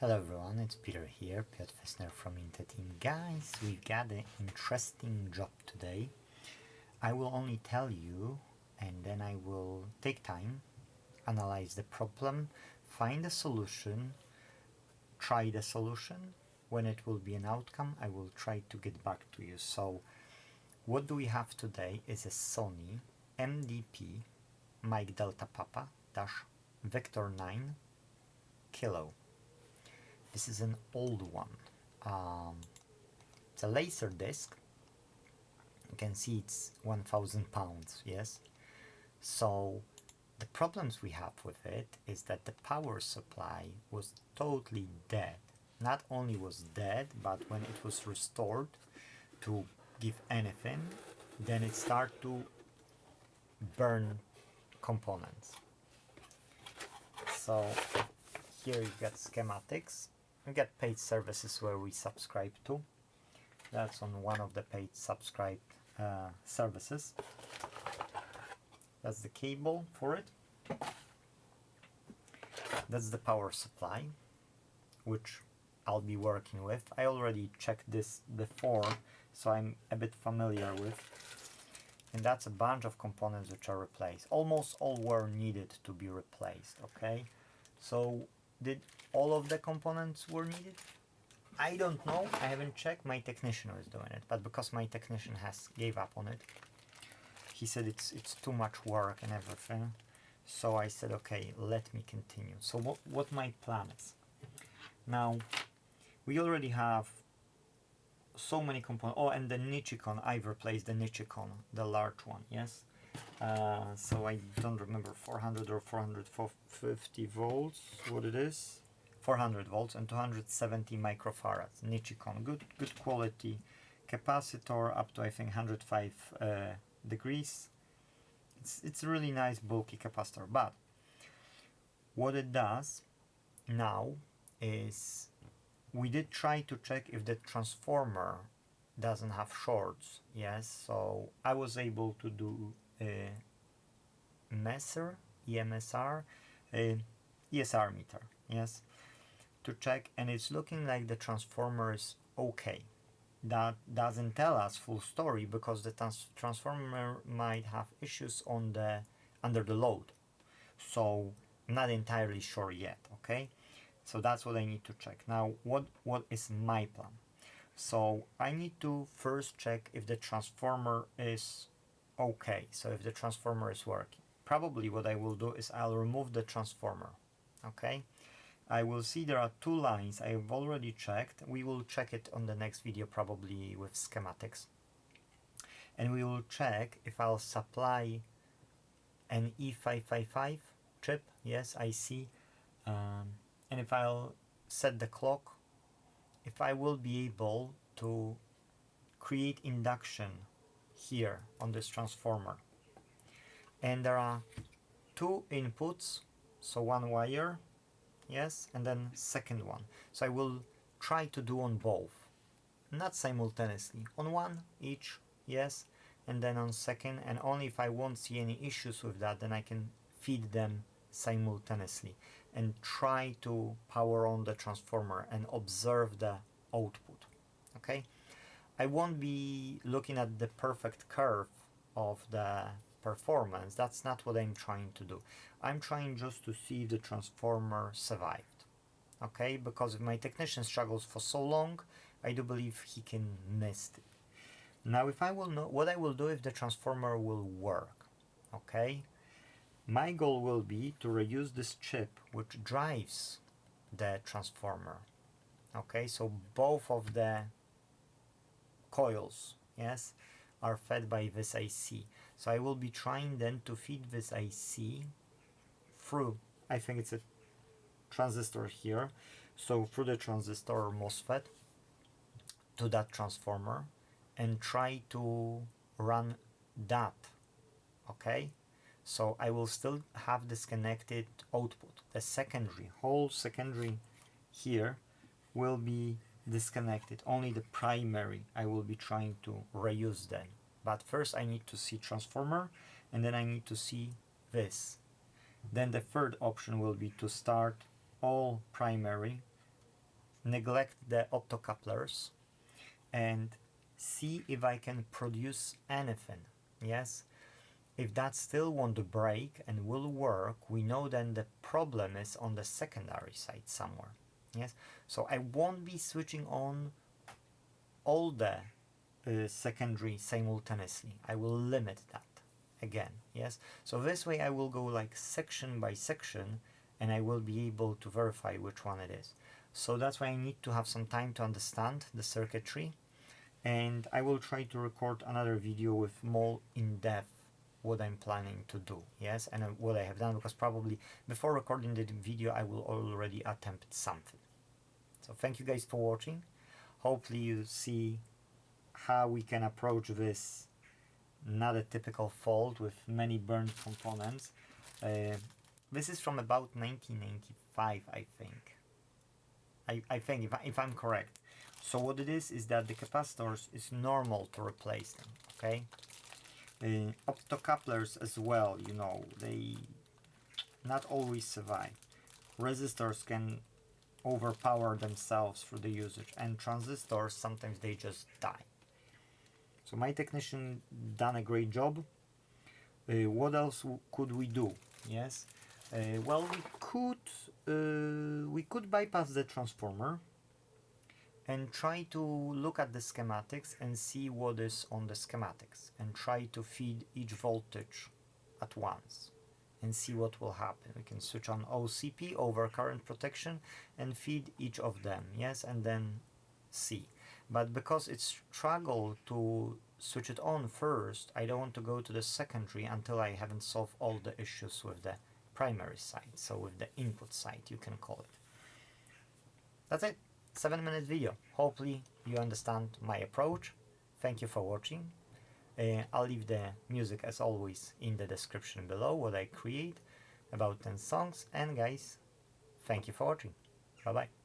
Hello everyone, it's Peter here, Piotr Fessner from Inte.Team. Guys, we've got an interesting job today. I will only tell you and then I will take time, analyze the problem, find a solution, try the solution. When it will be an outcome, I will try to get back to you. So, what do we have today is a Sony MDP Mike Delta Papa dash Vector 9 Kilo. This is an old one. It's a laser disc. You can see it's 1000 pounds, yes? So the problems we have with it is that the power supply was totally dead. Not only was dead, but when it was restored to give anything, then it started to burn components. So here you get schematics. We get paid services where we subscribe to. That's on one of the paid subscribed services. That's the cable for it. That's the power supply, which I'll be working with. I already checked this before, so I'm a bit familiar with. And that's a bunch of components which are replaced. Almost all were needed to be replaced, okay? So did all of the components were needed? I don't know, I haven't checked. My technician was doing it, but because my technician has gave up on it, he said it's too much work and everything. So I said, okay, let me continue. So what my plan is. Now, we already have so many components. Oh, and the Nichicon, I've replaced the Nichicon, the large one, yes? So I don't remember 400 or 450 volts, what it is. 400 volts and 270 microfarads. Nichicon, good quality capacitor up to I think 105 degrees. It's a really nice bulky capacitor, but what it does now is we did try to check if the transformer doesn't have shorts, yes, so I was able to do a EMSR meter, yes, to check, and it's looking like the transformer is okay. That doesn't tell us full story because the transformer might have issues on under the load, so I'm not entirely sure yet, okay? So that's what I need to check. Now what is my plan? So I need to first check if the transformer is okay, so if the transformer is working. Probably what I will do is I'll remove the transformer, okay? I will see there are two lines I've already checked. We will check it on the next video, probably with schematics. And we will check if I'll supply an E555 chip, yes, I see. And if I'll set the clock, if I will be able to create induction here on this transformer. And there are two inputs, so one wire, yes, and then second one. So I will try to do on both, not simultaneously, on one each, yes, and then on second, and only if I won't see any issues with that, then I can feed them simultaneously and try to power on the transformer and observe the output, okay? I won't be looking at the perfect curve of the performance. That's not what I'm trying to do. I'm trying just to see if the transformer survived, okay? Because if my technician struggles for so long, I do believe he can miss it. Now if I will know what I will do if the transformer will work, okay? My goal will be to reuse this chip which drives the transformer, okay? So both of the coils, yes, are fed by this IC. So I will be trying then to feed this IC through, I think it's a transistor here, so through the transistor or MOSFET to that transformer and try to run that, okay? So I will still have disconnected output. The whole secondary here will be disconnected. Only the primary I will be trying to reuse then. But first I need to see transformer, and then I need to see this. Then the third option will be to start all primary neglect the optocouplers and see if I can produce anything. Yes, if that still won't break and will work, we know then the problem is on the secondary side somewhere. Yes, so I won't be switching on all the secondary simultaneously. I will limit that again. Yes, so this way I will go like section by section and I will be able to verify which one it is. So that's why I need to have some time to understand the circuitry, and I will try to record another video with more in-depth what I'm planning to do, yes, and what I have done, because probably before recording the video I will already attempt something. So thank you guys for watching. Hopefully you see how we can approach this not a typical fault with many burned components. This is from about 1995, I think. I think, if I'm correct. So what it is that the capacitors is normal to replace them, okay? Optocouplers as well, you know, they not always survive. Resistors can overpower themselves through the usage, and transistors, sometimes they just die. So my technician done a great job. What else could we do? Yes, well, we could bypass the transformer and try to look at the schematics and see what is on the schematics and try to feed each voltage at once and see what will happen. We can switch on OCP, over current protection, and feed each of them, yes, and then see. But because it's struggle to switch it on first, I don't want to go to the secondary until I haven't solved all the issues with the primary side, so with the input side, you can call it. That's it. 7-minute video. Hopefully you understand my approach. Thank you for watching. I'll leave the music as always in the description below, what I create, about 10 songs. And guys, thank you for watching. Bye bye.